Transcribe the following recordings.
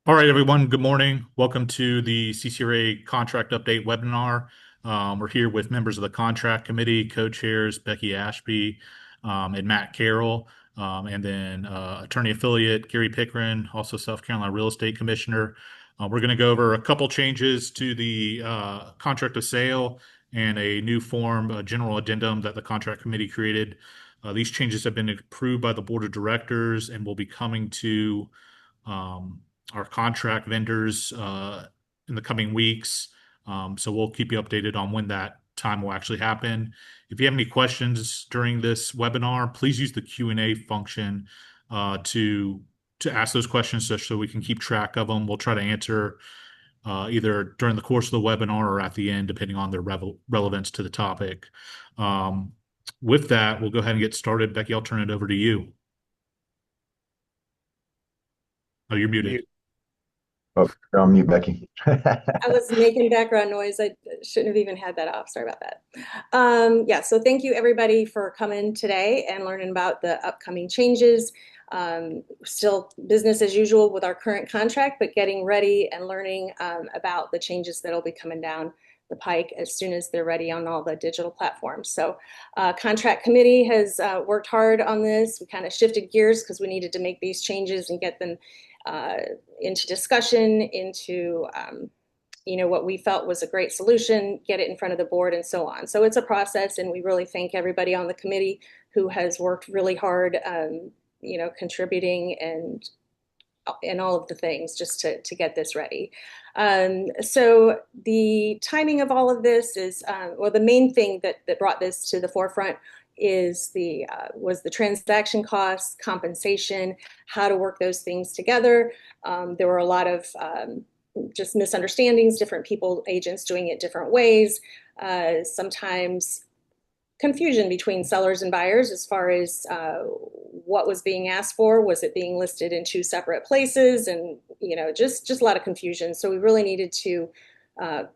All right, everyone. Good morning. Welcome to the CCRA Contract Update webinar. We're here with members of the Contract Committee, co-chairs Becky Ashby and Matt Carroll, and then attorney affiliate Gary Pickren, also South Carolina Real Estate Commissioner. We're going to go over a couple changes to the contract of sale and a new form, a General Addendum that the Contract Committee created. These changes have been approved by the Board of Directors and will be coming to our contract vendors in the coming weeks. So we'll keep you updated on when that time will actually happen. If you have any questions during this webinar, please use the Q&A function to ask those questions so we can keep track of them. We'll try to answer either during the course of the webinar or at the end, depending on their relevance to the topic. With that, we'll go ahead and get started. Becky, I'll turn it over to you. Oh, you're muted. Oh, you're on mute, Becky. I was making background noise. I shouldn't have even had that off. Sorry about that. Yeah, so thank you everybody for coming today and learning about the upcoming changes. Still business as usual with our current contract, but getting ready and learning about the changes that'll be coming down the pike as soon as they're ready on all the digital platforms. So contract committee has worked hard on this. We kind of shifted gears because we needed to make these changes and get them into discussion, into what we felt was a great solution, get it in front of the board and so on. So it's a process, and we really thank everybody on the committee who has worked really hard, contributing and all of the things just to get this ready. So the timing of all of this is, the main thing that brought this to the forefront was the transaction costs, compensation, how to work those things together. There were a lot of just misunderstandings, different people, agents doing it different ways. Sometimes confusion between sellers and buyers as far as what was being asked for. Was it being listed in two separate places? And just a lot of confusion. So we really needed to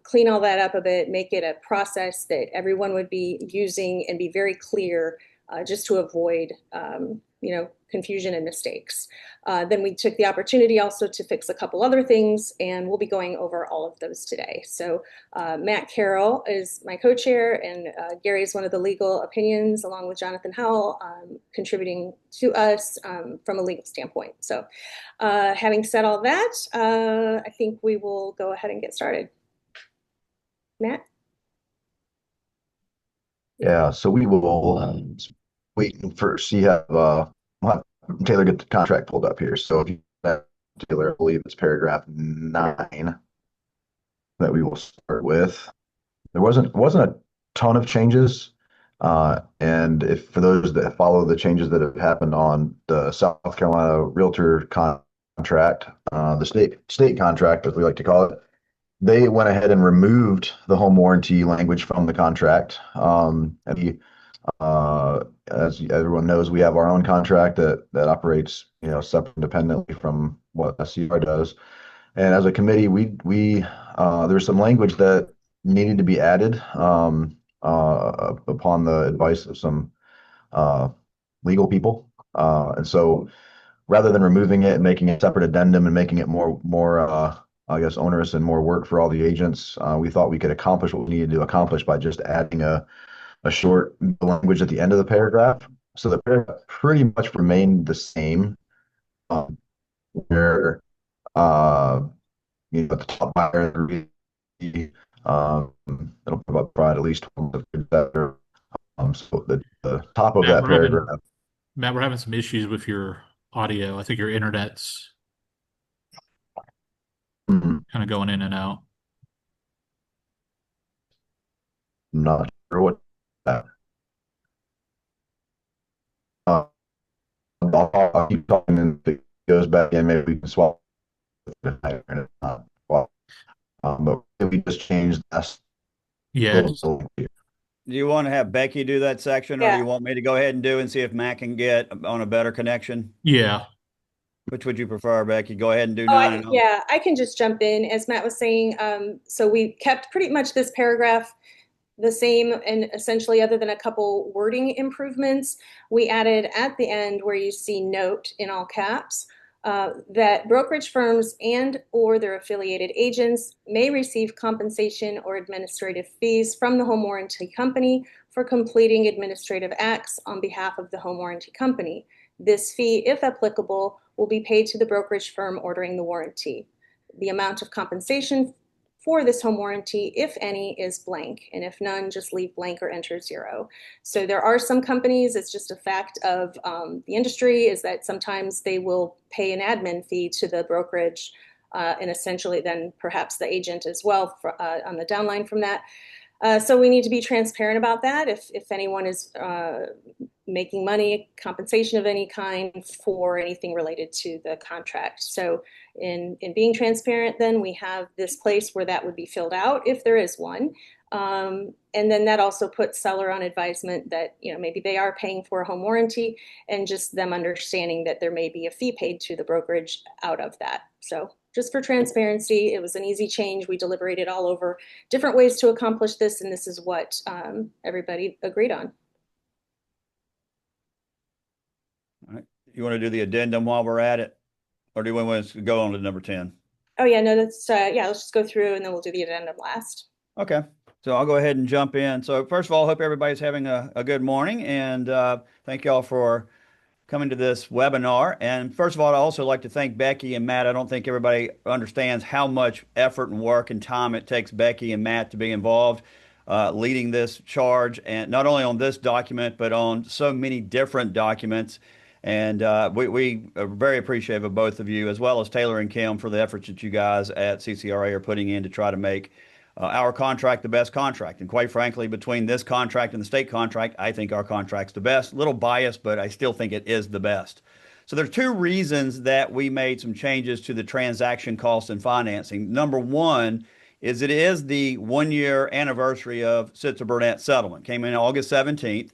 clean all that up a bit, make it a process that everyone would be using and be very clear, just to avoid confusion and mistakes. Then we took the opportunity also to fix a couple other things, and we'll be going over all of those today. So Matt Carroll is my co-chair, and Gary is one of the legal opinions, along with Jonathan Howell, contributing to us from a legal standpoint. So having said all that, I think we will go ahead and get started. Matt? Yeah, so we will wait first. You have Taylor get the contract pulled up here. So if you have Taylor, I believe it's paragraph 9 that we will start with. There wasn't a ton of changes, and if for those that follow the changes that have happened on the South Carolina Realtor contract, the state contract, as we like to call it, they went ahead and removed the home warranty language from the contract. As everyone knows, we have our own contract that operates, separate independently from what SCR does. And as a committee, we there's some language that needed to be added upon the advice of some legal people. And so rather than removing it and making a separate addendum and making it more I guess, onerous and more work for all the agents, we thought we could accomplish what we needed to accomplish by just adding a short language at the end of the paragraph. So the paragraph pretty much remained the same, where at the top buyer, it'll provide at least better. So the top of that paragraph. Matt, we're having some issues with your audio. I think your internet's kind of going in and out. I'm not sure what that. I'll keep talking, and if it goes back in, maybe we can swap. But we just changed that. Yeah. Do you want to have Becky do that section, or do you want me to go ahead and do and see if Matt can get on a better connection? Yeah. Which would you prefer, Becky? Go ahead and do 9. Yeah, I can just jump in. As Matt was saying, so we kept pretty much this paragraph the same, and essentially, other than a couple wording improvements, we added at the end where you see note in all caps. that brokerage firms and or their affiliated agents may receive compensation or administrative fees from the home warranty company for completing administrative acts on behalf of the home warranty company. This fee, if applicable, will be paid to the brokerage firm ordering the warranty. The amount of compensation for this home warranty, if any, is blank, and if none, just leave blank or enter 0. So there are some companies, it's just a fact of the industry, is that sometimes they will pay an admin fee to the brokerage, and essentially then perhaps the agent as well on the downline from that. So we need to be transparent about that. If anyone is making money, compensation of any kind for anything related to the contract. So in being transparent, then we have this place where that would be filled out if there is one. And then that also puts seller on advisement that, maybe they are paying for a home warranty, and just them understanding that there may be a fee paid to the brokerage out of that. So just for transparency, it was an easy change. We deliberated all over different ways to accomplish this, and this is what everybody agreed on. All right. You want to do the addendum while we're at it? Or do we want to go on to number 10? Oh, yeah, no, that's, yeah, let's just go through and then we'll do the addendum last. Okay. So I'll go ahead and jump in. So first of all, hope everybody's having a good morning, and thank y'all for coming to this webinar. And first of all, I'd also like to thank Becky and Matt. I don't think everybody understands how much effort and work and time it takes Becky and Matt to be involved leading this charge, and not only on this document, but on so many different documents. And we are very appreciative of both of you, as well as Taylor and Kim, for the efforts that you guys at CCRA are putting in to try to make our contract the best contract. And quite frankly, between this contract and the state contract, I think our contract's the best. A little biased, but I still think it is the best. So there's two reasons that we made some changes to the transaction costs and financing. Number one is it is the 1-year anniversary of Sitzer Burnett's settlement. Came in August 17th.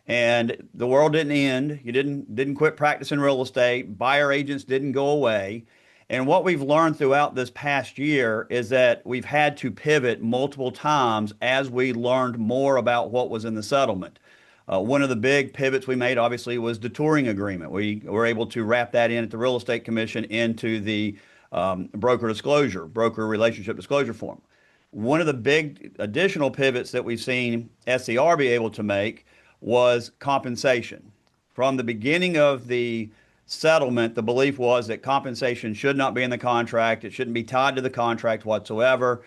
And the world didn't end. You didn't quit practicing real estate. Buyer agents didn't go away. And what we've learned throughout this past year is that we've had to pivot multiple times as we learned more about what was in the settlement. One of the big pivots we made, obviously, was the touring agreement. We were able to wrap that in at the Real Estate Commission into the broker relationship disclosure form. One of the big additional pivots that we've seen SCR be able to make was compensation. From the beginning of the settlement, the belief was that compensation should not be in the contract. It shouldn't be tied to the contract whatsoever.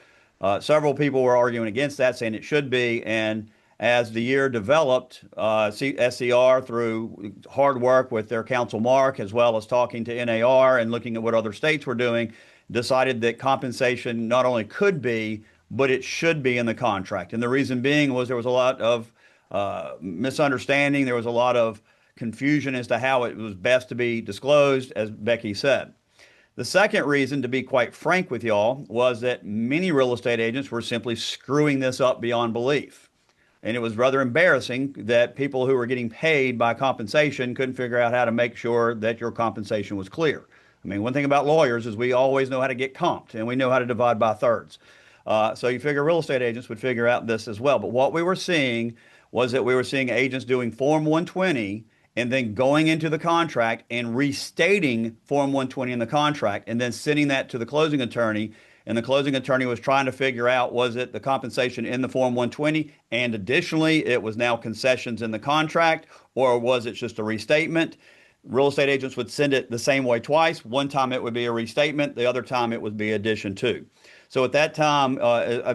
Several people were arguing against that, saying it should be. And as the year developed, SCR, through hard work with their counsel Mark, as well as talking to NAR and looking at what other states were doing, decided that compensation not only could be, but it should be in the contract. And the reason being was there was a lot of misunderstanding. There was a lot of confusion as to how it was best to be disclosed, as Becky said. The second reason, to be quite frank with y'all, was that many real estate agents were simply screwing this up beyond belief. And it was rather embarrassing that people who were getting paid by compensation couldn't figure out how to make sure that your compensation was clear. I mean, one thing about lawyers is we always know how to get comped, and we know how to divide by thirds. So you figure real estate agents would figure out this as well. But what we were seeing was that we were seeing agents doing Form 120 and then going into the contract and restating Form 120 in the contract and then sending that to the closing attorney. And the closing attorney was trying to figure out, was it the compensation in the Form 120? And additionally, it was now concessions in the contract, or was it just a restatement? Real estate agents would send it the same way twice. One time it would be a restatement. The other time it would be addition to. So at that time,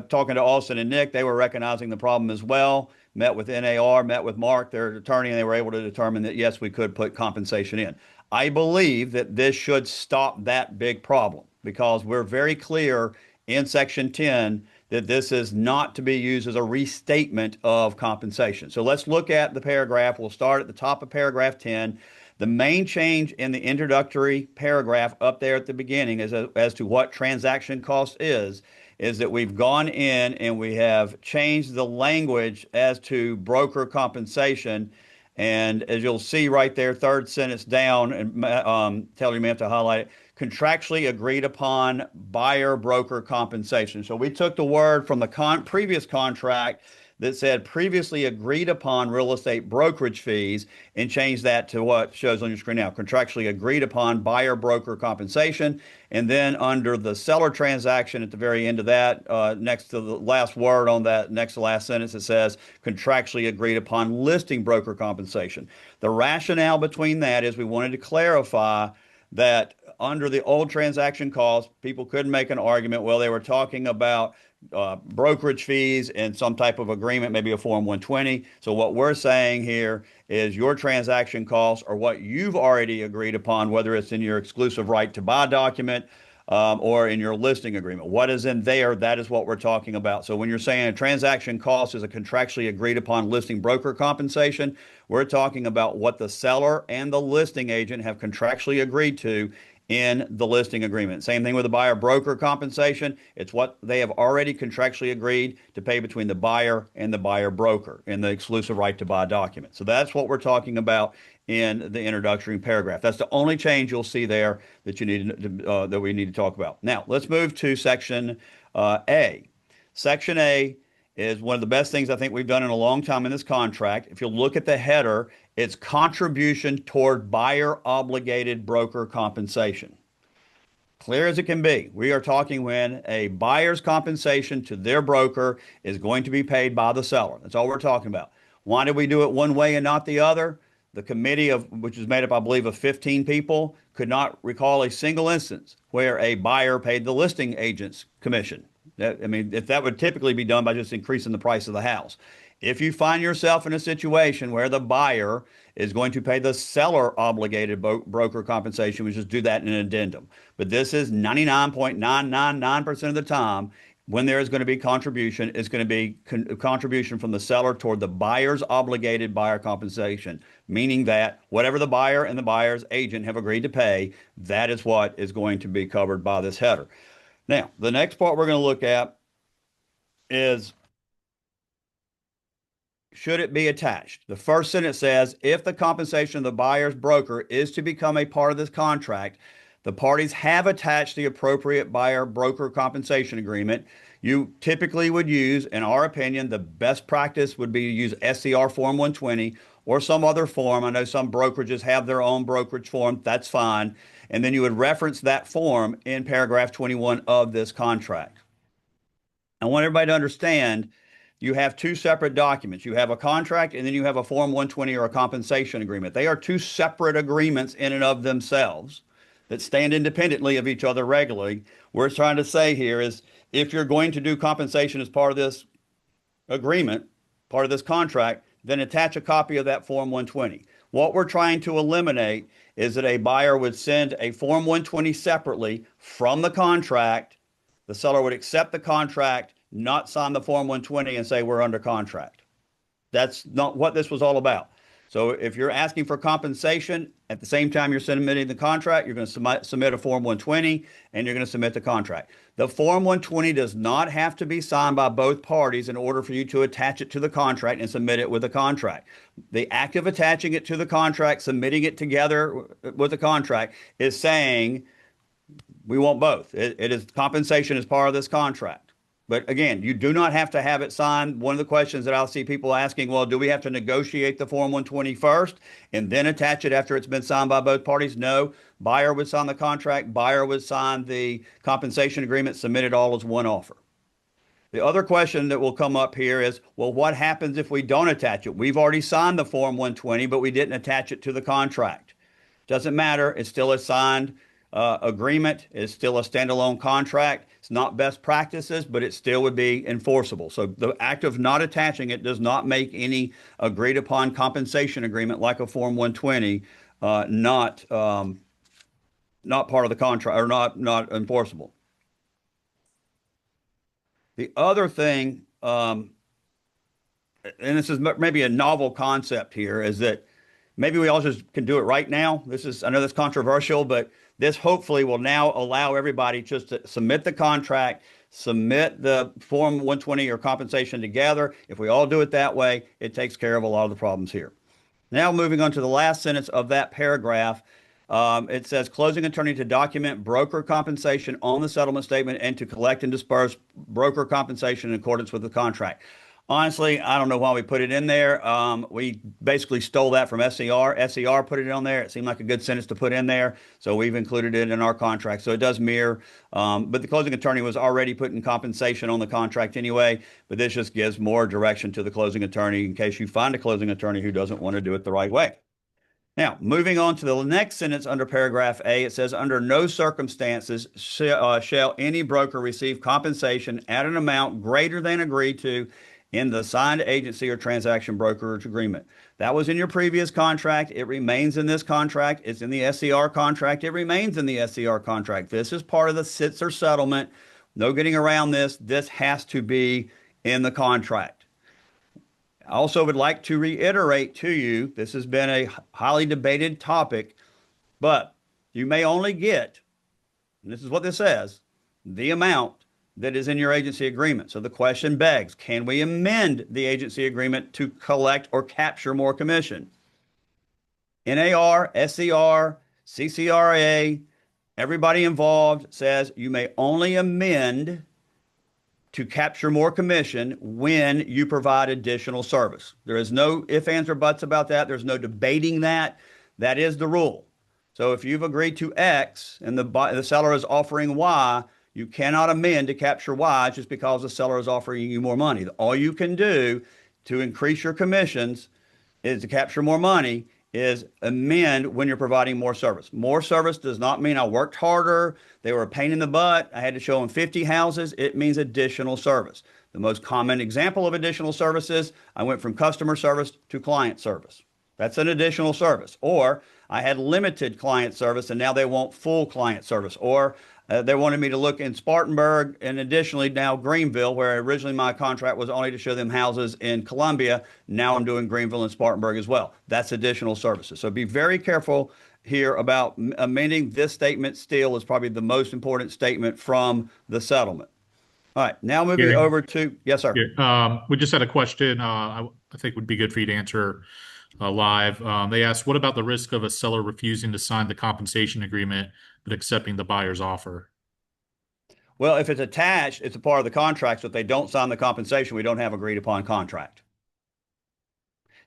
talking to Austin and Nick, they were recognizing the problem as well. Met with NAR, met with Mark, their attorney, and they were able to determine that, yes, we could put compensation in. I believe that this should stop that big problem, because we're very clear in Section 10 that this is not to be used as a restatement of compensation. So let's look at the paragraph. We'll start at the top of paragraph 10. The main change in the introductory paragraph up there at the beginning as to what transaction cost is that we've gone in and we have changed the language as to broker compensation. And as you'll see right there, third sentence down, and Taylor, you may have to highlight it, contractually agreed upon buyer broker compensation. So we took the word from the previous contract that said previously agreed upon real estate brokerage fees and change that to what shows on your screen now, contractually agreed upon buyer broker compensation. And then under the seller transaction at the very end of that, next to the last word on that next to last sentence, it says contractually agreed upon listing broker compensation. The rationale between that is we wanted to clarify that under the old transaction costs, people could make an argument, well, they were talking about brokerage fees and some type of agreement, maybe a Form 120. So what we're saying here is your transaction costs are what you've already agreed upon, whether it's in your exclusive right to buy document or in your listing agreement. What is in there, that is what we're talking about. So when you're saying a transaction cost is a contractually agreed upon listing broker compensation, we're talking about what the seller and the listing agent have contractually agreed to in the listing agreement. Same thing with the buyer broker compensation. It's what they have already contractually agreed to pay between the buyer and the buyer broker in the exclusive right to buy document. So that's what we're talking about in the introductory paragraph. That's the only change you'll see there that you need to, that we need to talk about. Now, let's move to section A. Section A is one of the best things I think we've done in a long time in this contract. If you look at the header, it's contribution toward buyer obligated broker compensation. Clear as it can be. We are talking when a buyer's compensation to their broker is going to be paid by the seller. That's all we're talking about. Why did we do it one way and not the other? The committee, which is made up, I believe, of 15 people, could not recall a single instance where a buyer paid the listing agent's commission. I mean, if that would typically be done by just increasing the price of the house. If you find yourself in a situation where the buyer is going to pay the seller obligated broker compensation, we just do that in an addendum. But this is 99.999% of the time when there is going to be contribution, it's going to be contribution from the seller toward the buyer's obligated buyer compensation, meaning that whatever the buyer and the buyer's agent have agreed to pay, that is what is going to be covered by this header. Now, the next part we're going to look at is, should it be attached? The first sentence says, if the compensation of the buyer's broker is to become a part of this contract, the parties have attached the appropriate buyer broker compensation agreement. You typically would use, in our opinion, the best practice would be to use SCR Form 120 or some other form. I know some brokerages have their own brokerage form. That's fine. And then you would reference that form in paragraph 21 of this contract. I want everybody to understand you have two separate documents. You have a contract and then you have a Form 120 or a compensation agreement. They are two separate agreements in and of themselves that stand independently of each other regularly. We're trying to say here is if you're going to do compensation as part of this agreement, part of this contract, then attach a copy of that Form 120. What we're trying to eliminate is that a buyer would send a Form 120 separately from the contract. The seller would accept the contract, not sign the Form 120 and say we're under contract. That's not what this was all about. So if you're asking for compensation, at the same time you're submitting the contract, you're going to submit a Form 120 and you're going to submit the contract. The Form 120 does not have to be signed by both parties in order for you to attach it to the contract and submit it with the contract. The act of attaching it to the contract, submitting it together with the contract, is saying we want both. It is compensation as part of this contract. But again, you do not have to have it signed. One of the questions that I'll see people asking, well, do we have to negotiate the Form 120 first and then attach it after it's been signed by both parties? No. Buyer would sign the contract. Buyer would sign the compensation agreement, submit it all as one offer. The other question that will come up here is, well, what happens if we don't attach it? We've already signed the Form 120, but we didn't attach it to the contract. Doesn't matter. It's still a signed agreement. It's still a standalone contract. It's not best practices, but it still would be enforceable. So the act of not attaching it does not make any agreed upon compensation agreement like a Form 120 not part of the contract or not enforceable. The other thing, and this is maybe a novel concept here, is that maybe we all just can do it right now. I know that's controversial, but this hopefully will now allow everybody just to submit the contract, submit the Form 120 or compensation together. If we all do it that way, it takes care of a lot of the problems here. Now moving on to the last sentence of that paragraph, it says closing attorney to document broker compensation on the settlement statement and to collect and disperse broker compensation in accordance with the contract. Honestly, I don't know why we put it in there. We basically stole that from SCR. SCR put it on there. It seemed like a good sentence to put in there, so we've included it in our contract. So it does mirror, but the closing attorney was already putting compensation on the contract anyway. But this just gives more direction to the closing attorney in case you find a closing attorney who doesn't want to do it the right way. Now, moving on to the next sentence under paragraph A, it says, under no circumstances shall any broker receive compensation at an amount greater than agreed to in the signed agency or transaction brokerage agreement. That was in your previous contract. It remains in this contract. It's in the SCR contract. It remains in the SCR contract. This is part of the Sitzer settlement. No getting around this. This has to be in the contract. I also would like to reiterate to you, this has been a highly debated topic, but you may only get, and this is what this says, the amount that is in your agency agreement. So the question begs, can we amend the agency agreement to collect or capture more commission? NAR, SCR, CCRA, everybody involved says you may only amend to capture more commission when you provide additional service. There is no ifs, ands, or buts about that. There's no debating that. That is the rule. So if you've agreed to X and the seller is offering Y, you cannot amend to capture Y just because the seller is offering you more money. All you can do to increase your commissions is to capture more money is amend when you're providing more service. More service does not mean I worked harder. They were a pain in the butt. I had to show them 50 houses. It means additional service. The most common example of additional services, I went from customer service to client service. That's an additional service. Or I had limited client service and now they want full client service. Or they wanted me to look in Spartanburg and additionally now Greenville, where originally my contract was only to show them houses in Columbia. Now I'm doing Greenville and Spartanburg as well. That's additional services. So be very careful here about amending this statement. Still is probably the most important statement from the settlement. All right, now moving Gary, over to, yes, sir. we just had a question I think would be good for you to answer live. They asked, what about the risk of a seller refusing to sign the compensation agreement but accepting the buyer's offer? Well, if it's attached, it's a part of the contract. So if they don't sign the compensation, we don't have agreed upon contract.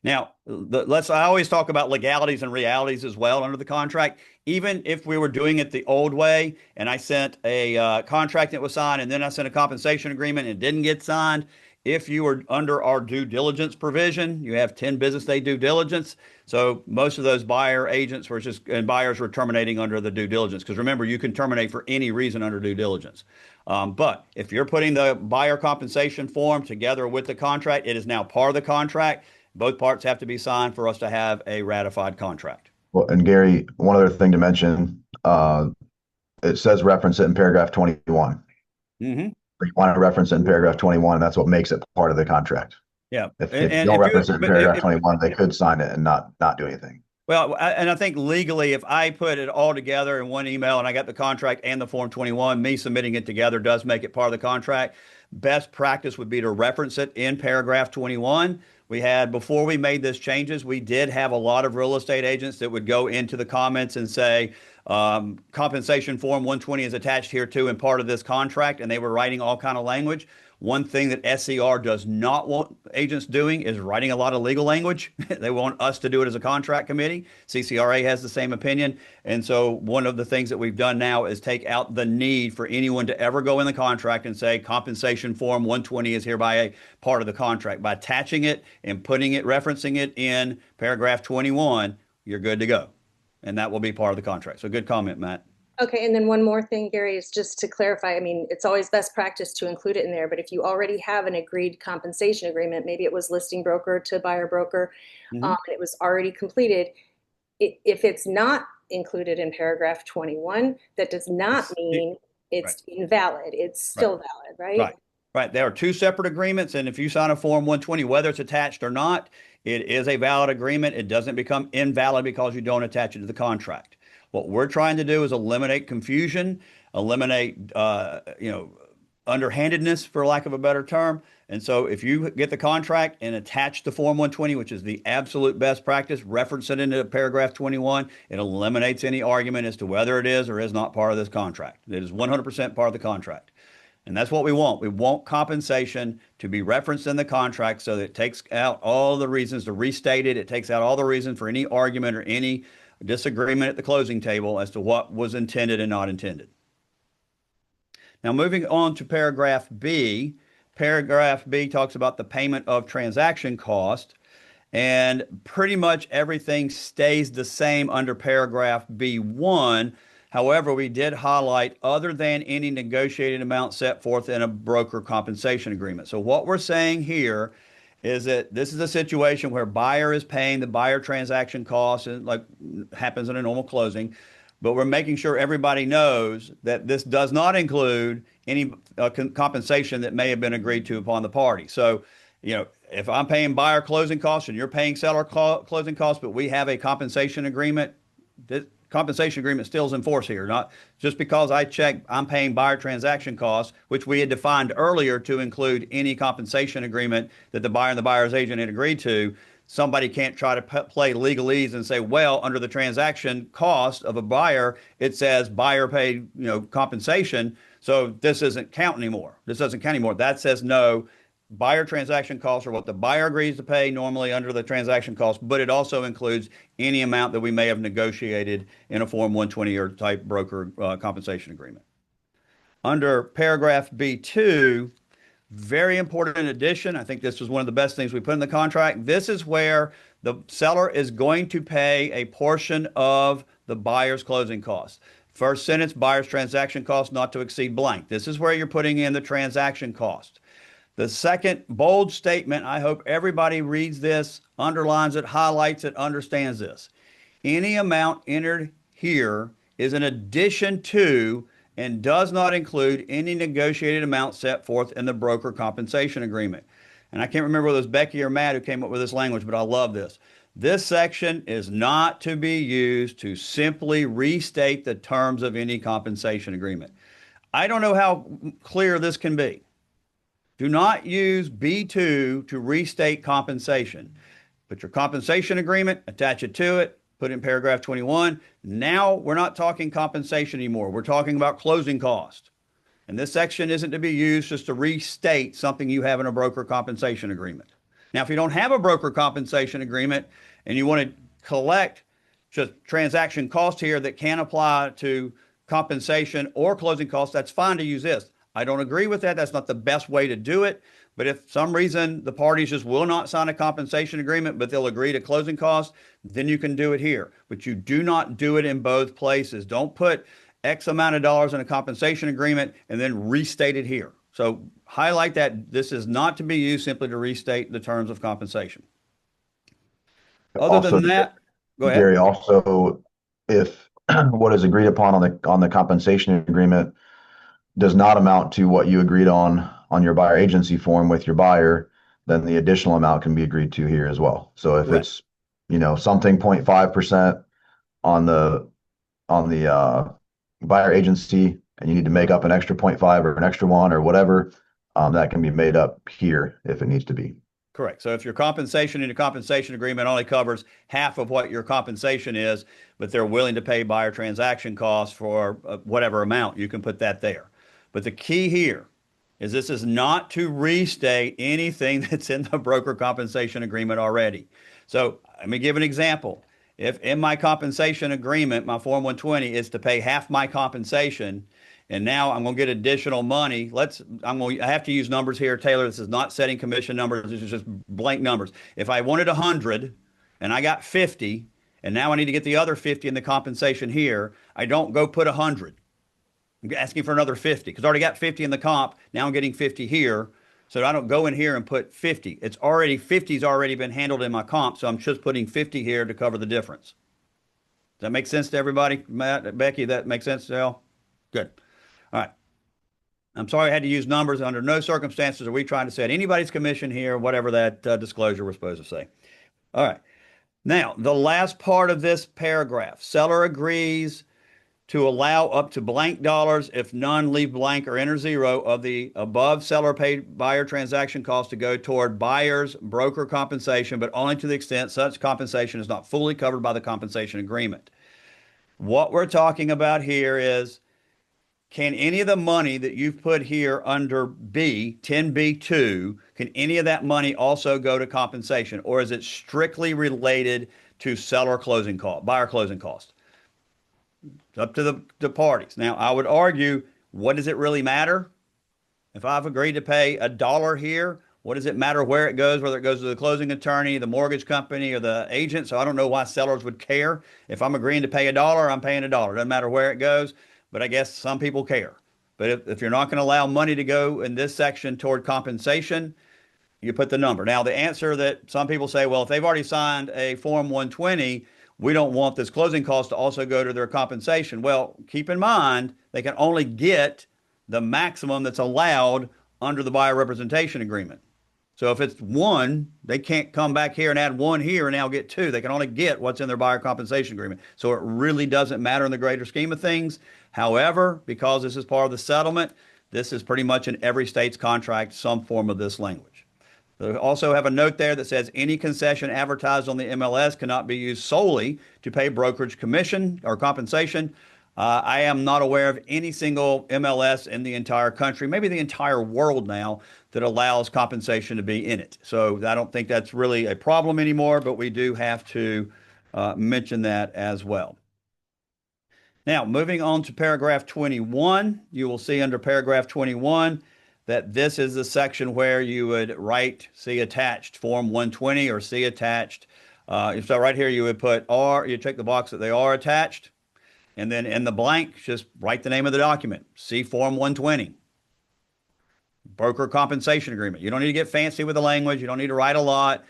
Now, I always talk about legalities and realities as well under the contract. Even if we were doing it the old way and I sent a contract that was signed and then I sent a compensation agreement and it didn't get signed, if you were under our due diligence provision, you have 10 business day due diligence. So most of those buyer agents were and buyers were terminating under the due diligence. Because remember, you can terminate for any reason under due diligence. But if you're putting the buyer compensation form together with the contract, it is now part of the contract. Both parts have to be signed for us to have a ratified contract. Well, and Gary, one other thing to mention, it says reference it in paragraph 21. Mm-hmm. You want to reference it in paragraph 21, that's what makes it part of the contract. Yeah. If you don't reference it in paragraph 21, they could sign it and not do anything. Well, and I think legally, if I put it all together in one email and I got the contract and the Form 21, me submitting it together does make it part of the contract. Best practice would be to reference it in paragraph 21. Before we made this changes, we did have a lot of real estate agents that would go into the comments and say, compensation form 120 is attached here too and part of this contract, and they were writing all kind of language. One thing that SCR does not want agents doing is writing a lot of legal language. They want us to do it as a contract committee. CCRA has the same opinion. And so one of the things that we've done now is take out the need for anyone to ever go in the contract and say compensation form 120 is hereby a part of the contract. By attaching it and referencing it in paragraph 21, you're good to go. And that will be part of the contract. So good comment, Matt. Okay, and then one more thing, Gary, is just to clarify, I mean, it's always best practice to include it in there, but if you already have an agreed compensation agreement, maybe it was listing broker to buyer broker, and it was already completed, if it's not included in paragraph 21, that does not mean it's invalid. It's still valid, right? Right. There are two separate agreements, and if you sign a Form 120, whether it's attached or not, it is a valid agreement. It doesn't become invalid because you don't attach it to the contract. What we're trying to do is eliminate confusion, eliminate, underhandedness, for lack of a better term. And so if you get the contract and attach the Form 120, which is the absolute best practice, reference it into paragraph 21, it eliminates any argument as to whether it is or is not part of this contract. It is 100% part of the contract. And that's what we want. We want compensation to be referenced in the contract so that it takes out all the reasons to restate it. It takes out all the reasons for any argument or any disagreement at the closing table as to what was intended and not intended. Now, moving on to paragraph B. Paragraph B talks about the payment of transaction cost, and pretty much everything stays the same under paragraph B1. However, we did highlight other than any negotiated amount set forth in a broker compensation agreement. So what we're saying here is that this is a situation where buyer is paying the buyer transaction costs, and like happens in a normal closing, but we're making sure everybody knows that this does not include any compensation that may have been agreed to upon the party. So, if I'm paying buyer closing costs and you're paying seller closing costs, but we have a compensation agreement, this compensation agreement still is in force here. Not just because I check I'm paying buyer transaction costs, which we had defined earlier to include any compensation agreement that the buyer and the buyer's agent had agreed to. Somebody can't try to play legalese and say, well, under the transaction cost of a buyer, it says buyer paid, compensation. So this doesn't count anymore. That says no. Buyer transaction costs are what the buyer agrees to pay normally under the transaction cost, but it also includes any amount that we may have negotiated in a Form 120 or type broker compensation agreement. Under paragraph B2, very important addition. I think this was one of the best things we put in the contract. This is where the seller is going to pay a portion of the buyer's closing costs. First sentence, buyer's transaction cost not to exceed blank. This is where you're putting in the transaction cost. The second bold statement, I hope everybody reads this, underlines it, highlights it, understands this. Any amount entered here is in addition to and does not include any negotiated amount set forth in the broker compensation agreement. And I can't remember whether it was Becky or Matt who came up with this language, but I love this. This section is not to be used to simply restate the terms of any compensation agreement. I don't know how clear this can be. Do not use B2 to restate compensation. Put your compensation agreement, attach it to it, put in paragraph 21. Now we're not talking compensation anymore. We're talking about closing cost. And this section isn't to be used just to restate something you have in a broker compensation agreement. Now, if you don't have a broker compensation agreement and you want to collect just transaction cost here that can apply to compensation or closing costs, that's fine to use this. I don't agree with that. That's not the best way to do it. But if for some reason the parties just will not sign a compensation agreement, but they'll agree to closing costs, then you can do it here. But you do not do it in both places. Don't put X amount of dollars in a compensation agreement and then restate it here. So highlight that this is not to be used simply to restate the terms of compensation. Other than that, go ahead. Gary, also, if what is agreed upon on the compensation agreement does not amount to what you agreed on your buyer agency form with your buyer, then the additional amount can be agreed to here as well. So if it's, something 0.5% on the buyer agency and you need to make up an extra 0.5 or an extra 1 or whatever, that can be made up here if it needs to be. Correct. So if your compensation in a compensation agreement only covers half of what your compensation is, but they're willing to pay buyer transaction costs for whatever amount, you can put that there. But the key here is this is not to restate anything that's in the broker compensation agreement already. So let me give an example. If in my compensation agreement, my Form 120 is to pay half my compensation, and now I'm going to get additional money. I have to use numbers here, Taylor. This is not setting commission numbers. This is just blank numbers. If I wanted 100 and I got 50, and now I need to get the other 50 in the compensation here, I don't go put 100. I'm asking for another 50 because I already got 50 in the comp. Now I'm getting 50 here. So I don't go in here and put 50. 50's already been handled in my comp. So I'm just putting 50 here to cover the difference. Does that make sense to everybody? Matt, Becky, that makes sense to y'all? Good. All right. I'm sorry I had to use numbers. Under no circumstances are we trying to set anybody's commission here, whatever that disclosure was supposed to say. All right. Now, the last part of this paragraph, seller agrees to allow up to blank dollars if none leave blank or enter zero of the above seller paid buyer transaction cost to go toward buyer's broker compensation, but only to the extent such compensation is not fully covered by the compensation agreement. What we're talking about here is can any of the money that you've put here under B, 10B2, can any of that money also go to compensation, or is it strictly related to seller closing cost, buyer closing cost? It's up to the parties. Now, I would argue, what does it really matter? If I've agreed to pay $1 here, what does it matter where it goes, whether it goes to the closing attorney, the mortgage company, or the agent? So I don't know why sellers would care. If I'm agreeing to pay $1, I'm paying $1. It doesn't matter where it goes, but I guess some people care. But if you're not going to allow money to go in this section toward compensation, you put the number. Now, the answer that some people say, well, if they've already signed a Form 120, we don't want this closing cost to also go to their compensation. Well, keep in mind, they can only get the maximum that's allowed under the buyer representation agreement. So if it's one, they can't come back here and add one here and now get two. They can only get what's in their buyer compensation agreement. So it really doesn't matter in the greater scheme of things. However, because this is part of the settlement, this is pretty much in every state's contract, some form of this language. They also have a note there that says any concession advertised on the MLS cannot be used solely to pay brokerage commission or compensation. I am not aware of any single MLS in the entire country, maybe the entire world now, that allows compensation to be in it. So I don't think that's really a problem anymore, but we do have to mention that as well. Now, moving on to paragraph 21, you will see under paragraph 21 that this is the section where you would write, see attached Form 120 or see attached. So right here you would put R, you check the box that they are attached, and then in the blank, just write the name of the document, see Form 120. Broker compensation agreement. You don't need to get fancy with the language. You don't need to write a lot.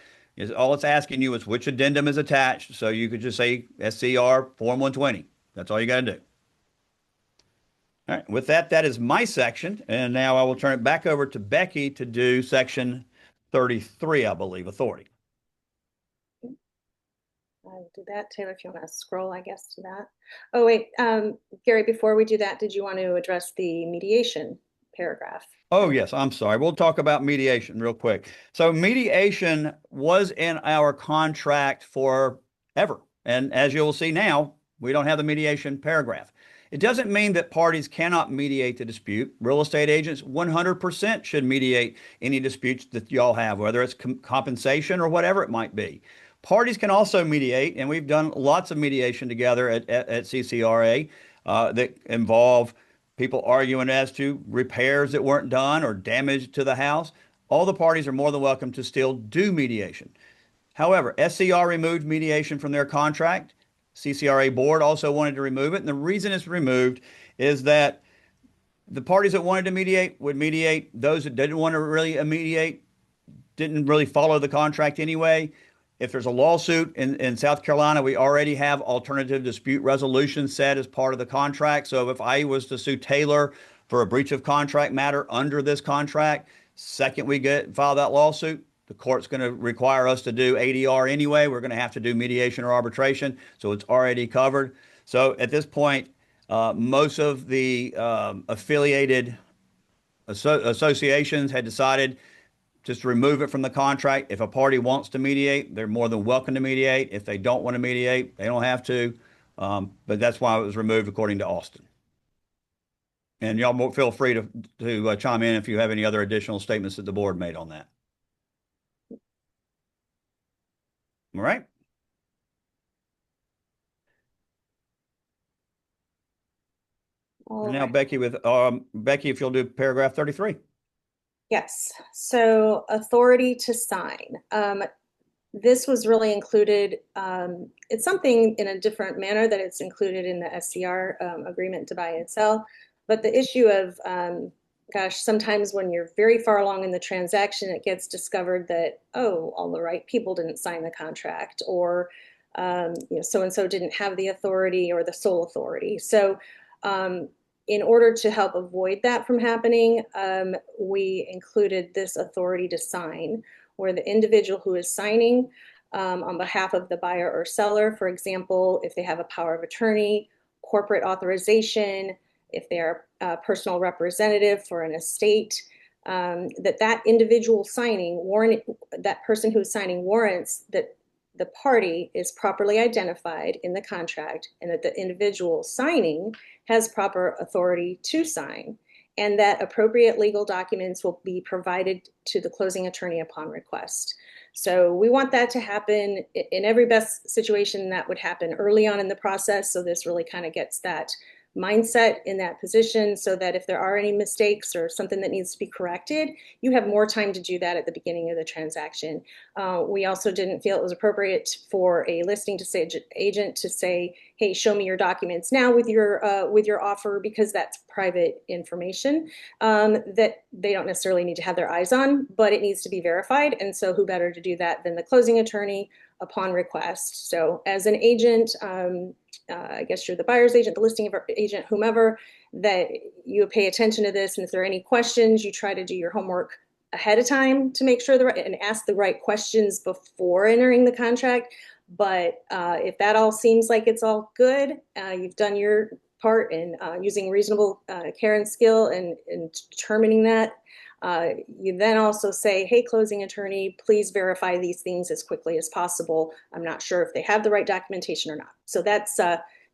All it's asking you is which addendum is attached. So you could just say SCR Form 120. That's all you got to do. All right, with that, that is my section. And now I will turn it back over to Becky to do section 33, I believe, authority. I'll do that. Taylor, if you want to scroll, I guess, to that. Oh, wait, Gary, before we do that, did you want to address the mediation paragraph? Oh, yes, I'm sorry. We'll talk about mediation real quick. So mediation was in our contract forever. And as you'll see now, we don't have the mediation paragraph. It doesn't mean that parties cannot mediate the dispute. Real estate agents 100% should mediate any disputes that y'all have, whether it's compensation or whatever it might be. Parties can also mediate, and we've done lots of mediation together at CCRA that involve people arguing as to repairs that weren't done or damage to the house. All the parties are more than welcome to still do mediation. However, SCR removed mediation from their contract. CCRA board also wanted to remove it. And the reason it's removed is that the parties that wanted to mediate would mediate. Those that didn't want to really mediate didn't really follow the contract anyway. If there's a lawsuit in South Carolina, we already have alternative dispute resolution set as part of the contract. So if I was to sue Taylor for a breach of contract matter under this contract, second we file that lawsuit, the court's going to require us to do ADR anyway. We're going to have to do mediation or arbitration. So it's already covered. So at this point, most of the affiliated associations had decided just to remove it from the contract. If a party wants to mediate, they're more than welcome to mediate. If they don't want to mediate, they don't have to. But that's why it was removed according to Austin. And y'all feel free to chime in if you have any other additional statements that the board made on that. All right. Now, Becky, Becky, if you'll do paragraph 33. Yes. So authority to sign. This was really included. It's something in a different manner that it's included in the SCR agreement to buy and sell. But the issue of, gosh, sometimes when you're very far along in the transaction, it gets discovered that, oh, all the right people didn't sign the contract, or so-and-so didn't have the authority or the sole authority. So in order to help avoid that from happening, we included this authority to sign, where the individual who is signing on behalf of the buyer or seller, for example, if they have a power of attorney, corporate authorization, if they're a personal representative for an estate, that individual signing that person who is signing warrants that the party is properly identified in the contract and that the individual signing has proper authority to sign, and that appropriate legal documents will be provided to the closing attorney upon request. So we want that to happen in every best situation. That would happen early on in the process. So this really kind of gets that mindset in that position, so that if there are any mistakes or something that needs to be corrected, you have more time to do that at the beginning of the transaction. We also didn't feel it was appropriate for a listing to say agent to say, hey, show me your documents now with your offer, because that's private information that they don't necessarily need to have their eyes on, but it needs to be verified. And so who better to do that than the closing attorney upon request? So as an agent, I guess you're the buyer's agent, the listing agent, whomever, that you pay attention to this. And if there are any questions, you try to do your homework ahead of time to make sure and ask the right questions before entering the contract. But if that all seems like it's all good, you've done your part in using reasonable care and skill in determining that. You then also say, hey, closing attorney, please verify these things as quickly as possible. I'm not sure if they have the right documentation or not. So that's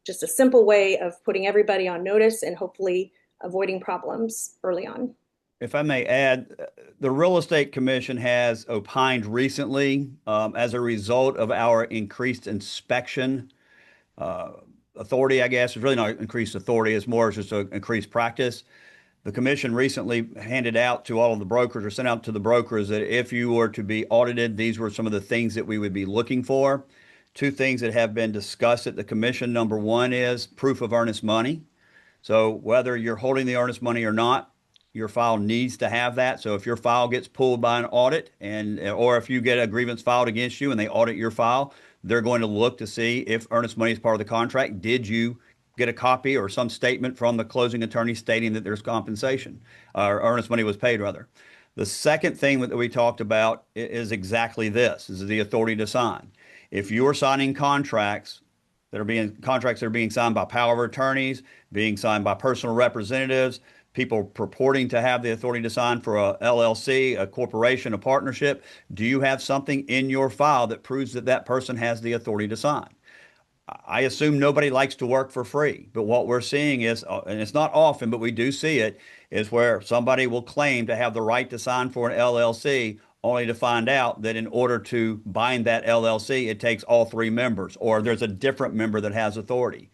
just a simple way of putting everybody on notice and hopefully avoiding problems early on. If I may add, the Real Estate Commission has opined recently, as a result of our increased inspection authority, I guess. It's really not increased authority, it's more just an increased practice. The commission recently handed out to all of the brokers, or sent out to the brokers, that if you were to be audited, these were some of the things that we would be looking for. Two things that have been discussed at the commission. Number one is proof of earnest money. So whether you're holding the earnest money or not, your file needs to have that. So if your file gets pulled by an audit, or if you get a grievance filed against you and they audit your file, they're going to look to see if earnest money is part of the contract. Did you get a copy or some statement from the closing attorney stating that there's compensation, or earnest money was paid, rather? The second thing that we talked about is exactly this: is the authority to sign. If you're signing contracts that are being signed by power of attorneys, being signed by personal representatives, people purporting to have the authority to sign for a LLC, a corporation, a partnership, do you have something in your file that proves that that person has the authority to sign? I assume nobody likes to work for free, but what we're seeing is, and it's not often, but we do see it, is where somebody will claim to have the right to sign for an LLC, only to find out that in order to bind that LLC, it takes all three members, or there's a different member that has authority.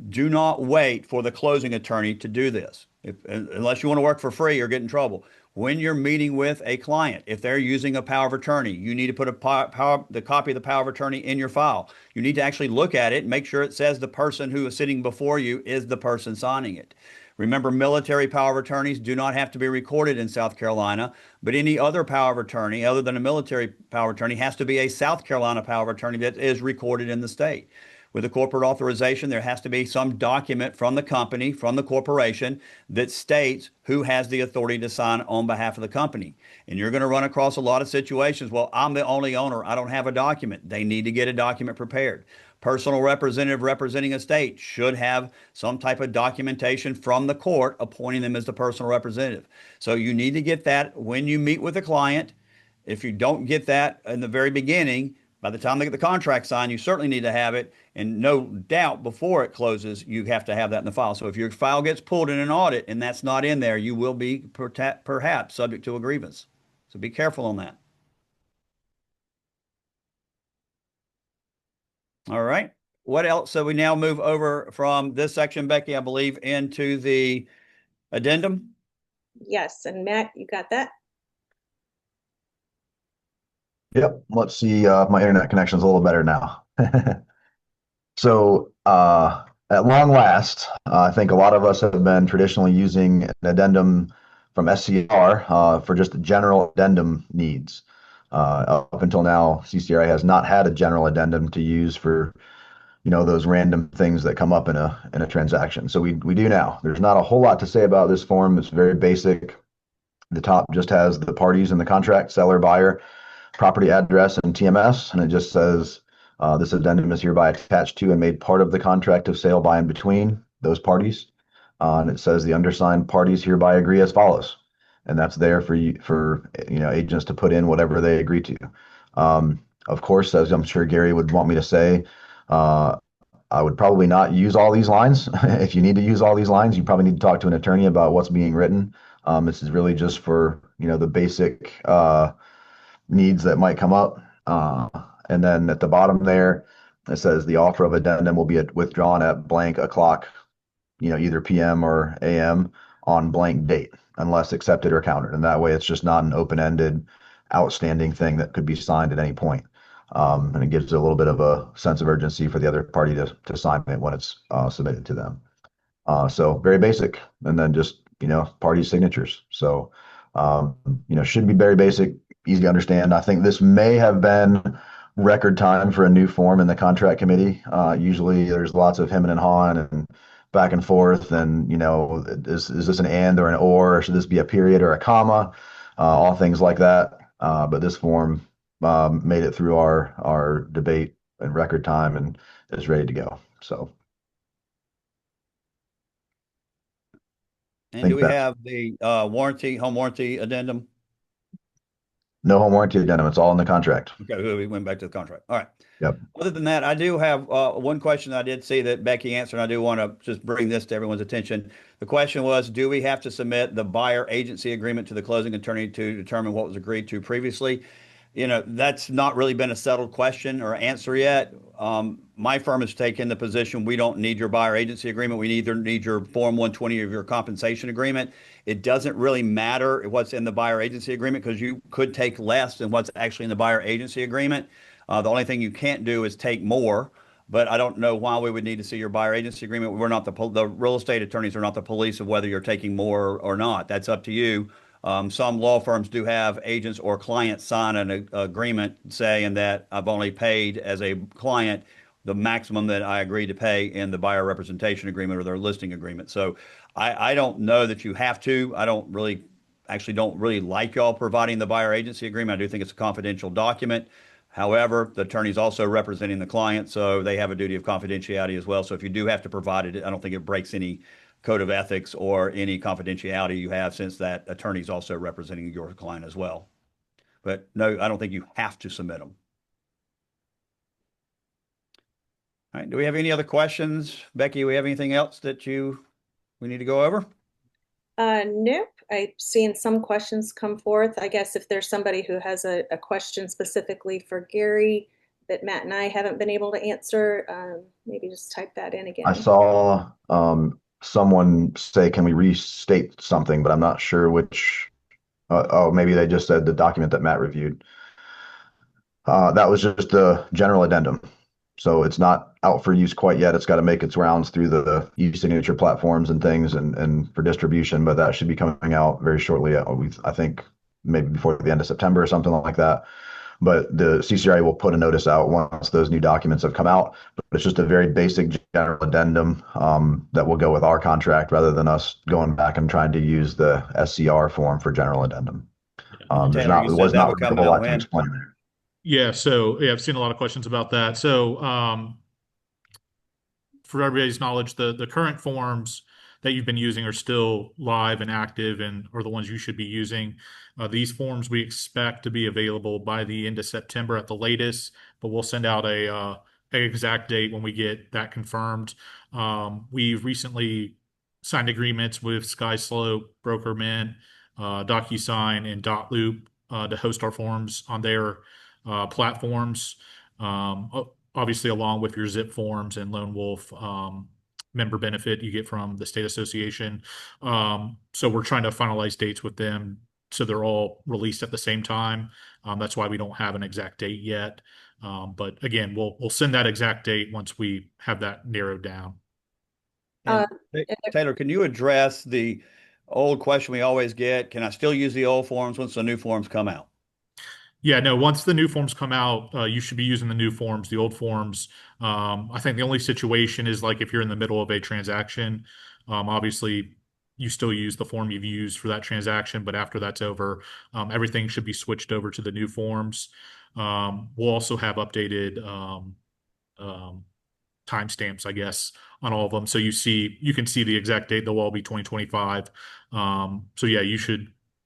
Do not wait for the closing attorney to do this. Unless you want to work for free or get in trouble. When you're meeting with a client, if they're using a power of attorney, you need to put the copy of the power of attorney in your file. You need to actually look at it and make sure it says the person who is sitting before you is the person signing it. Remember, military power of attorneys do not have to be recorded in South Carolina, but any other power of attorney other than a military power of attorney has to be a South Carolina power of attorney that is recorded in the state. With a corporate authorization, there has to be some document from the company, from the corporation, that states who has the authority to sign on behalf of the company. And you're going to run across a lot of situations. Well, I'm the only owner, I don't have a document. They need to get a document prepared. Personal representative representing a state should have some type of documentation from the court appointing them as the personal representative. So you need to get that when you meet with a client. If you don't get that in the very beginning, by the time they get the contract signed, you certainly need to have it. And no doubt before it closes, you have to have that in the file. So if your file gets pulled in an audit and that's not in there, you will be perhaps subject to a grievance. So be careful on that. All right. What else? So we now move over from this section, Becky, I believe, into the addendum. Yes, and Matt, you got that? Yep. Let's see. My internet connection's a little better now. So, at long last, I think a lot of us have been traditionally using an addendum from SCR for just the general addendum needs. Up until now, CCRA has not had a general addendum to use for, those random things that come up in a transaction. So we do now. There's not a whole lot to say about this form. It's very basic. The top just has the parties in the contract, seller, buyer, property address, and TMS, and it just says this addendum is hereby attached to and made part of the contract of sale by and between those parties. And it says the undersigned parties hereby agree as follows, and that's there for agents to put in whatever they agree to. Of course, as I'm sure Gary would want me to say, uh, I would probably not use all these lines. If you need to use all these lines, you probably need to talk to an attorney about what's being written. This is really just for, the basic needs that might come up. And then at the bottom there, it says the offer of addendum will be withdrawn at blank o'clock, either PM or AM on blank date, unless accepted or countered. And that way it's just not an open-ended, outstanding thing that could be signed at any point. And it gives a little bit of a sense of urgency for the other party to sign it when it's submitted to them. So very basic, and then just party signatures. So should be very basic, easy to understand. I think this may have been record time for a new form in the contract committee. Usually there's lots of hemming and hawing and back and forth, and is this an and or an or should this be a period or a comma? All things like that. But this form made it through our debate in record time and is ready to go. So. And do Think we that's have the home warranty addendum? no home warranty addendum. It's all in the contract. Okay, we went back to the contract. All right. Yep. Other than that, I do have one question I did see that Becky answered. And I do want to just bring this to everyone's attention. The question was, do we have to submit the buyer agency agreement to the closing attorney to determine what was agreed to previously? That's not really been a settled question or answer yet. My firm has taken the position we don't need your buyer agency agreement. We either need your Form 120 of your compensation agreement. It doesn't really matter what's in the buyer agency agreement because you could take less than what's actually in the buyer agency agreement. The only thing you can't do is take more, but I don't know why we would need to see your buyer agency agreement. We're not the real estate attorneys are not the police of whether you're taking more or not. That's up to you. Some law firms do have agents or clients sign an agreement saying that I've only paid as a client the maximum that I agreed to pay in the buyer representation agreement or their listing agreement. So I don't know that you have to. I don't really like y'all providing the buyer agency agreement. I do think it's a confidential document. However, the attorney's also representing the client, so they have a duty of confidentiality as well. So if you do have to provide it, I don't think it breaks any code of ethics or any confidentiality you have since that attorney's also representing your client as well. But no, I don't think you have to submit them. All right. Do we have any other questions? Becky, do we have anything else that we need to go over? Nope. I've seen some questions come forth. I guess if there's somebody who has a question specifically for Gary that Matt and I haven't been able to answer, maybe just type that in again. I saw someone say, "Can we restate something?" But I'm not sure which. Oh, maybe they just said the document that Matt reviewed. That was just the general addendum. So it's not out for use quite yet. It's got to make its rounds through the e-signature platforms and things and for distribution, but that should be coming out very shortly. I think maybe before the end of September or something like that. But the CCRA will put a notice out once those new documents have come out. But it's just a very basic general addendum that will go with our contract rather than us going back and trying to use the SCR form for general addendum. Taylor, you There said was that not would really a come whole out lot to when? explain there. Yeah, so I've seen a lot of questions about that. So for everybody's knowledge, the current forms that you've been using are still live and active and are the ones you should be using. These forms we expect to be available by the end of September at the latest, but we'll send out a exact date when we get that confirmed. We've recently signed agreements with SkySlope, BrokerMint, DocuSign, and dotloop to host our forms on their platforms. Obviously, along with your zip forms and Lone Wolf member benefit you get from the state association. So we're trying to finalize dates with them so they're all released at the same time. That's why we don't have an exact date yet. But again, we'll send that exact date once we have that narrowed down. Uh, And Taylor, can you address the old question we always get? Can I still use the old forms once the new forms come out? Yeah, no, once the new forms come out, you should be using the new forms. The old forms, I think the only situation is like if you're in the middle of a transaction, obviously you still use the form you've used for that transaction, but after that's over, everything should be switched over to the new forms. We'll also have updated um, timestamps, I guess, on all of them. So you can see the exact date. They'll all be 2025. So yeah,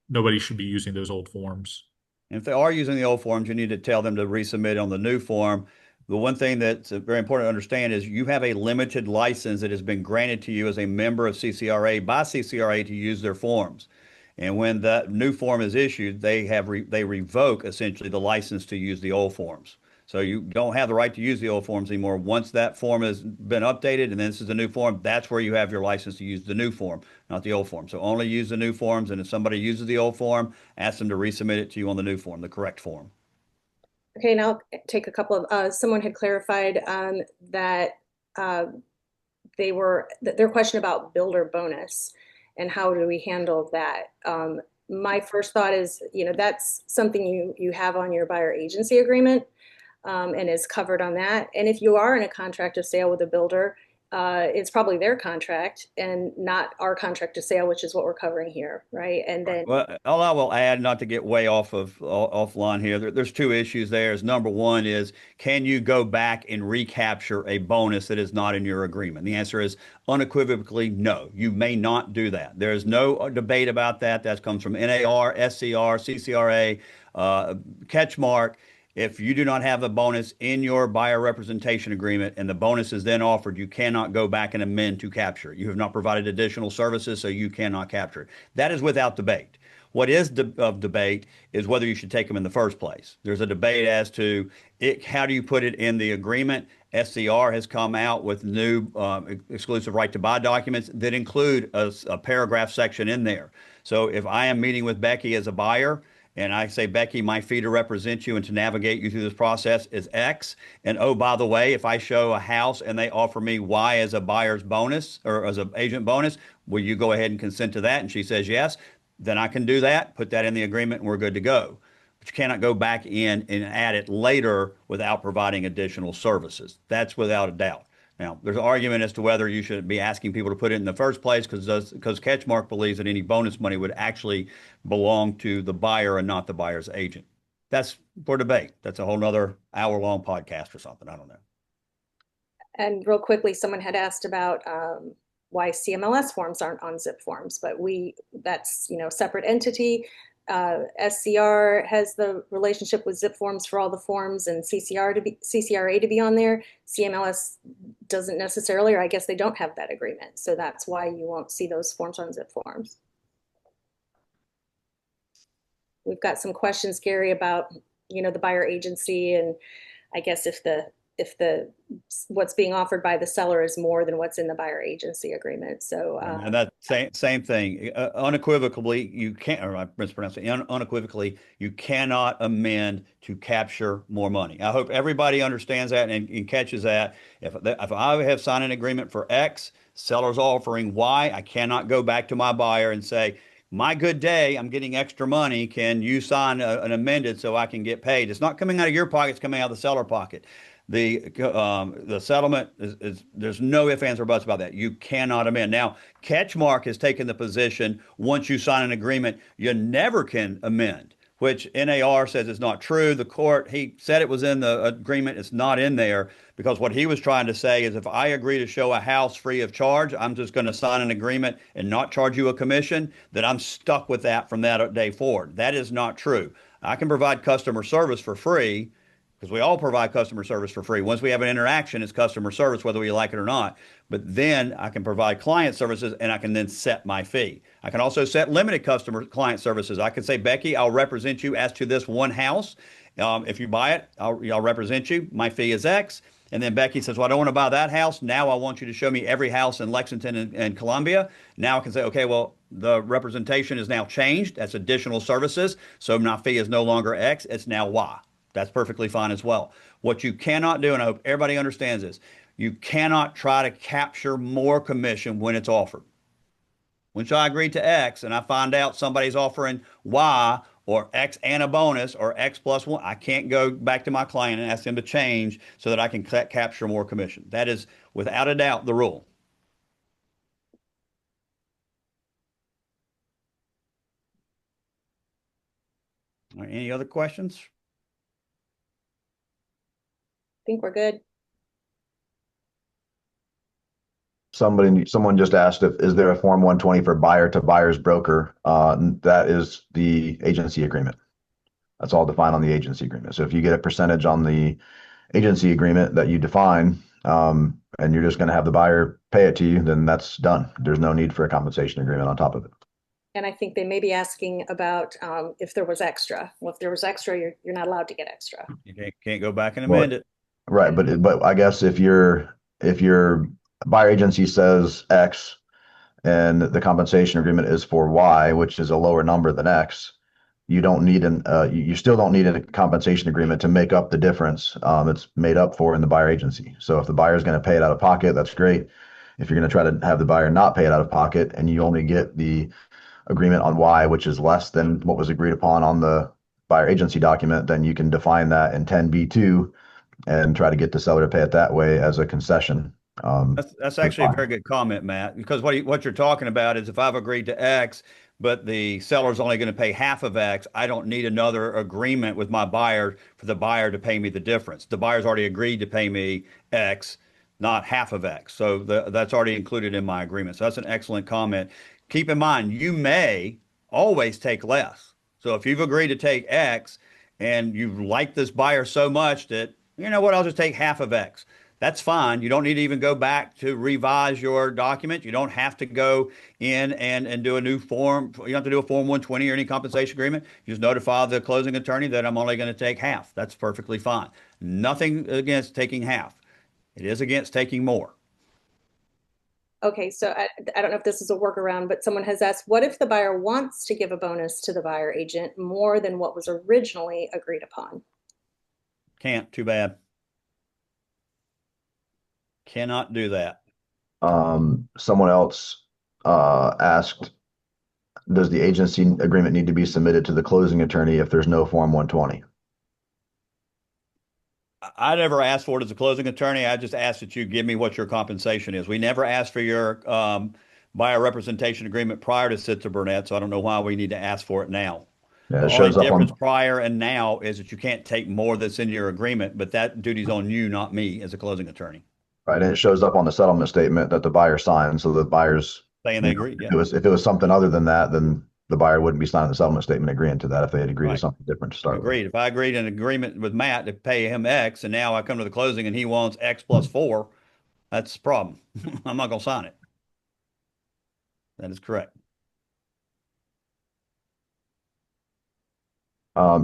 nobody should be using those old forms. And if they are using the old forms, you need to tell them to resubmit on the new form. The one thing that's very important to understand is you have a limited license that has been granted to you as a member of CCRA by CCRA to use their forms. And when that new form is issued, they revoke essentially the license to use the old forms. So you don't have the right to use the old forms anymore. Once that form has been updated and this is a new form, that's where you have your license to use the new form, not the old form. So only use the new forms. And if somebody uses the old form, ask them to resubmit it to you on the new form, the correct form. Okay, now I'll take a couple of, someone had clarified that uh, their question about builder bonus and how do we handle that. My first thought is, that's something you have on your buyer agency agreement, and is covered on that. And if you are in a contract of sale with a builder, it's probably their contract and not our contract of sale, which is what we're covering here, right? And then, Well, all I will add, not to get way offline here, there's two issues there. Is number one is, can you go back and recapture a bonus that is not in your agreement? The answer is unequivocally no. You may not do that. There is no debate about that. That comes from NAR, SCR, CCRA, Catchmark. If you do not have a bonus in your buyer representation agreement and the bonus is then offered, you cannot go back and amend to capture it. You have not provided additional services, so you cannot capture it. That is without debate. What is of debate is whether you should take them in the first place. There's a debate as to how do you put it in the agreement. SCR has come out with new exclusive right to buy documents that include a paragraph section in there. So if I am meeting with Becky as a buyer, and I say, Becky, my fee to represent you and to navigate you through this process is X. And oh, by the way, if I show a house and they offer me Y as a buyer's bonus or as an agent bonus, will you go ahead and consent to that? And she says yes. Then I can do that, put that in the agreement, and we're good to go. But you cannot go back in and add it later without providing additional services. That's without a doubt. Now, there's an argument as to whether you should be asking people to put it in the first place because Catchmark believes that any bonus money would actually belong to the buyer and not the buyer's agent. That's for debate. That's a whole nother hour-long podcast or something. I don't know. and real quickly, someone had asked about why CMLS forms aren't on zip forms, but that's, separate entity. SCR has the relationship with zip forms for all the forms and CCRA to be on there. CMLS doesn't necessarily, or I guess they don't have that agreement. So that's why you won't see those forms on zip forms. We've got some questions, Gary, about, the buyer agency, and I guess if what's being offered by the seller is more than what's in the buyer agency agreement. So and that same thing, unequivocally, you can't, or I mispronounced it, unequivocally, you cannot amend to capture more money. I hope everybody understands that and catches that. If I have signed an agreement for X, seller's offering Y, I cannot go back to my buyer and say, my good day, I'm getting extra money. Can you sign an amended so I can get paid? It's not coming out of your pocket, it's coming out of the seller pocket. The settlement is there's no ifs, ands, or buts about that. You cannot amend. Now, Catchmark has taken the position once you sign an agreement, you never can amend, which NAR says is not true. The court, he said it was in the agreement. It's not in there because what he was trying to say is if I agree to show a house free of charge, I'm just going to sign an agreement and not charge you a commission, that I'm stuck with that from that day forward. That is not true. I can provide customer service for free, because we all provide customer service for free. Once we have an interaction, it's customer service, whether we like it or not. But then I can provide client services and I can then set my fee. I can also set limited customer client services. I can say, Becky, I'll represent you as to this one house. If you buy it, I'll represent you. My fee is X. And then Becky says, well, I don't want to buy that house. Now I want you to show me every house in Lexington and Columbia. Now I can say, okay, well, the representation is now changed. That's additional services. So my fee is no longer X. It's now Y. That's perfectly fine as well. What you cannot do, and I hope everybody understands this, you cannot try to capture more commission when it's offered. Once I agree to X and I find out somebody's offering Y or X and a bonus or X plus one, I can't go back to my client and ask them to change so that I can capture more commission. That is without a doubt the rule. All right, any other questions? think we're good. Someone just asked is there a Form 120 for buyer to buyer's broker? That is the agency agreement. That's all defined on the agency agreement. So if you get a percentage on the agency agreement that you define, and you're just going to have the buyer pay it to you, then that's done. There's no need for a compensation agreement on top of it. And I think they may be asking about if there was extra. Well, if there was extra, you're not allowed to get extra. You can't go back and Well, amend it. right, but I guess if your buyer agency says X and the compensation agreement is for Y, which is a lower number than X, you still don't need a compensation agreement to make up the difference. It's made up for in the buyer agency. So if the buyer is going to pay it out of pocket, that's great. If you're going to try to have the buyer not pay it out of pocket and you only get the agreement on Y, which is less than what was agreed upon on the buyer agency document, then you can define that in 10B2 and try to get the seller to pay it that way as a concession. That's actually a very good comment, Matt, because what you're talking about is if I've agreed to X, but the seller's only going to pay half of X, I don't need another agreement with my buyer for the buyer to pay me the difference. The buyer's already agreed to pay me X, not half of X. So that's already included in my agreement. So that's an excellent comment. Keep in mind, you may always take less. So if you've agreed to take X and you like this buyer so much that, you know what, I'll just take half of X. That's fine. You don't need to even go back to revise your document. You don't have to go in and do a new form. You don't have to do a Form 120 or any compensation agreement. You just notify the closing attorney that I'm only going to take half. That's perfectly fine. Nothing against taking half. It is against taking more. Okay, so I don't know if this is a workaround, but someone has asked, what if the buyer wants to give a bonus to the buyer agent more than what was originally agreed upon? Can't. Too bad. Cannot do that. Someone else asked, does the agency agreement need to be submitted to the closing attorney if there's no Form 120? I never asked for it as a closing attorney. I just asked that you give me what your compensation is. We never asked for your buyer representation agreement prior to Sitzer Burnett, so I don't know why we need to ask for it now. Yeah, The it only shows up difference on, prior and now is that you can't take more that's in your agreement, but that duty's on you, not me, as a closing attorney. right, and it shows up on the settlement statement that the buyer signed. So the buyers, Saying they agree. Yeah, if it was something other than that, then the buyer wouldn't be signing the settlement statement agreeing to that if they had agreed to right. something different to start with. Agreed. If I agreed an agreement with Matt to pay him X, and now I come to the closing and he wants X plus 4, that's a problem. I'm not going to sign it. That is correct.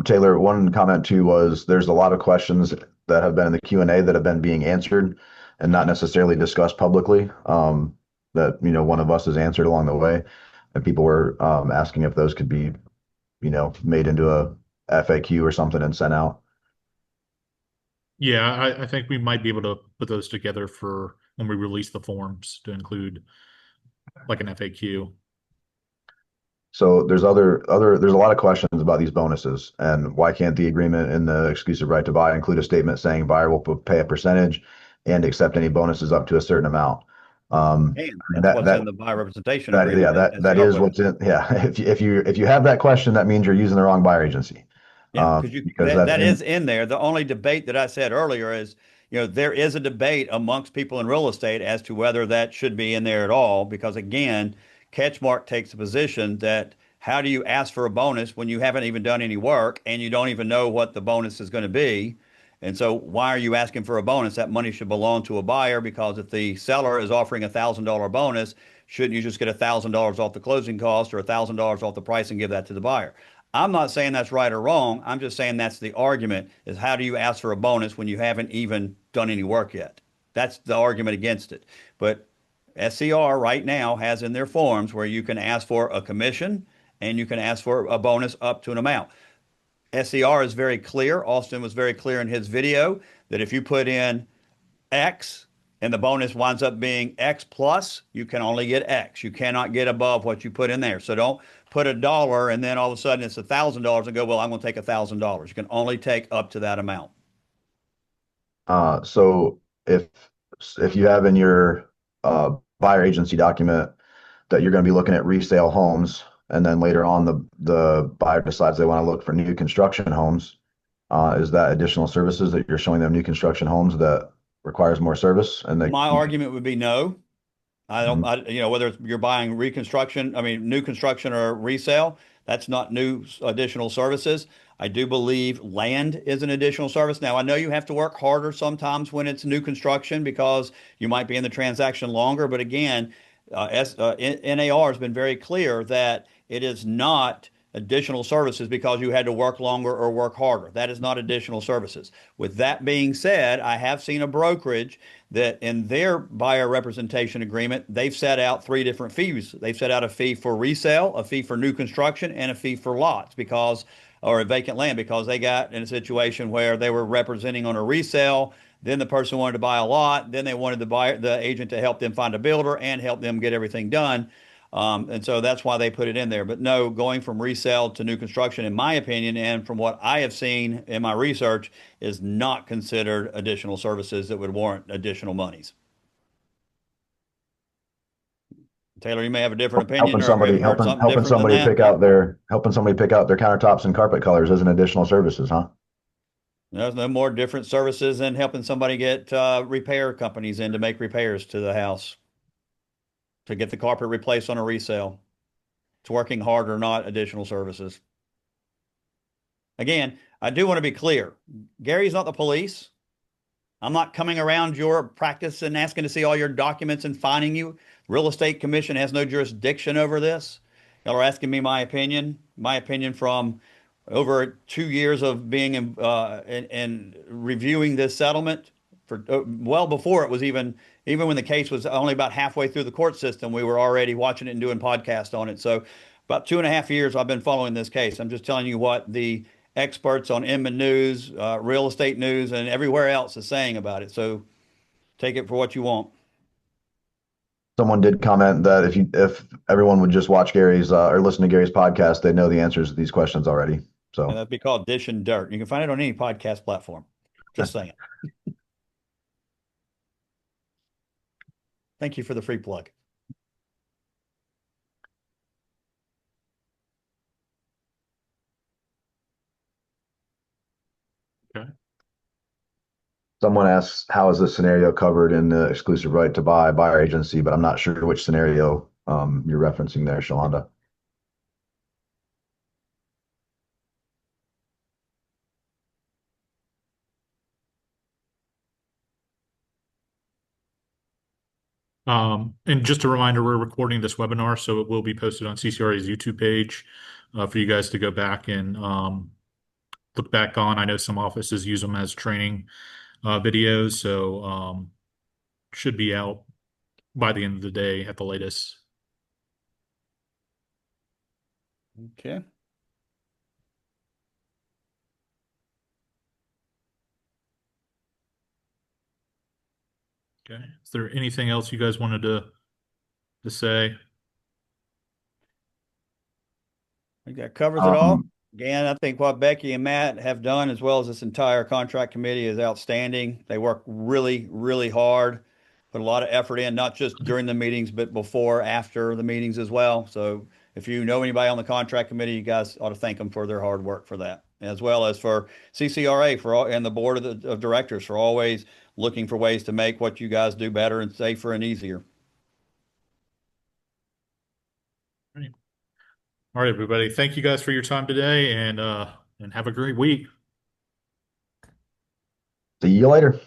Taylor, one comment too was there's a lot of questions that have been in the Q&A that have been being answered and not necessarily discussed publicly, that, one of us has answered along the way. And people were asking if those could be, made into a FAQ or something and sent out. Yeah, I think we might be able to put those together for when we release the forms to include like an FAQ. So there's there's a lot of questions about these bonuses and why can't the agreement in the exclusive right to buy include a statement saying buyer will pay a percentage and accept any bonuses up to a certain amount. And I mean that's what's in the buyer representation agreement that that SCR is put in. what's in. Yeah, if you have that question, that means you're using the wrong buyer agency, Yeah, because because that's that in. is in there. The only debate that I said earlier is, there is a debate amongst people in real estate as to whether that should be in there at all. Because again, Catchmark takes the position that how do you ask for a bonus when you haven't even done any work and you don't even know what the bonus is going to be? And so why are you asking for a bonus? That money should belong to a buyer because if the seller is offering $1,000 bonus, shouldn't you just get $1,000 off the closing cost or $1,000 off the price and give that to the buyer? I'm not saying that's right or wrong. I'm just saying that's the argument is how do you ask for a bonus when you haven't even done any work yet? That's the argument against it. But SCR right now has in their forms where you can ask for a commission and you can ask for a bonus up to an amount. SCR is very clear. Austin was very clear in his video that if you put in X and the bonus winds up being X plus, you can only get X. You cannot get above what you put in there. So don't put $1 and then all of a sudden it's $1,000 and go, well, I'm going to take $1,000. You can only take up to that amount. So if you have in your buyer agency document that you're going to be looking at resale homes, and then later on the buyer decides they want to look for new construction homes, is that additional services that you're showing them new construction homes that requires more service? And they, My argument would be no. I don't, Mhm. whether you're buying reconstruction, I mean, new construction or resale, That's not new additional services. I do believe land is an additional service. Now, I know you have to work harder sometimes when it's new construction because you might be in the transaction longer. But again, NAR has been very clear that it is not additional services because you had to work longer or work harder. That is not additional services. With that being said, I have seen a brokerage that in their buyer representation agreement, they've set out three different fees. They've set out a fee for resale, a fee for new construction, and a fee for lots because or a vacant land because they got in a situation where they were representing on a resale. Then the person wanted to buy a lot. Then they wanted the agent to help them find a builder and help them get everything done. And so that's why they put it in there. But no, going from resale to new construction, in my opinion, and from what I have seen in my research, is not considered additional services that would warrant additional monies. Taylor, you may have a different opinion, Helping or have somebody you heard helping something helping different than somebody that? pick out their helping somebody pick out their countertops and carpet colors as an additional services, huh? There's no more different services than helping somebody get repair companies in to make repairs to the house to get the carpet replaced on a resale. It's working harder, not additional services. Again, I do want to be clear. Gary's not the police. I'm not coming around your practice and asking to see all your documents and fining you. Real Estate Commission has no jurisdiction over this. Y'all are asking me my opinion. My opinion from over 2 years of being in reviewing this settlement for well before it was even when the case was only about halfway through the court system, we were already watching it and doing podcasts on it. So about 2.5 years I've been following this case. I'm just telling you what the experts on Inman News, Real Estate News, and everywhere else is saying about it. So take it for what you want. Someone did comment that if everyone would just watch Gary's or listen to Gary's podcast, they know the answers to these questions already. And So that'd be called Dish and Dirt. You can find it on any podcast platform. Just saying. Thank you for the free plug. Okay. someone asks, how is this scenario covered in the exclusive right to buy buyer agency? But I'm not sure which scenario you're referencing there, Shalonda. And just a reminder, we're recording this webinar, so it will be posted on CCRA's YouTube page for you guys to go back and look back on. I know some offices use them as training videos, so should be out by the end of the day at the latest. Okay. Okay. Is there anything else you guys wanted to say? I think that covers it all. Um, Again, I think what Becky and Matt have done, as well as this entire contract committee, is outstanding. They work really, really hard, put a lot of effort in, not just during the meetings, but before, after the meetings as well. So if you know anybody on the contract committee, you guys ought to thank them for their hard work for that, as well as for CCRA for all, and the board of directors for always looking for ways to make what you guys do better and safer and easier. All right, everybody. Thank you guys for your time today and have a great week. See you later.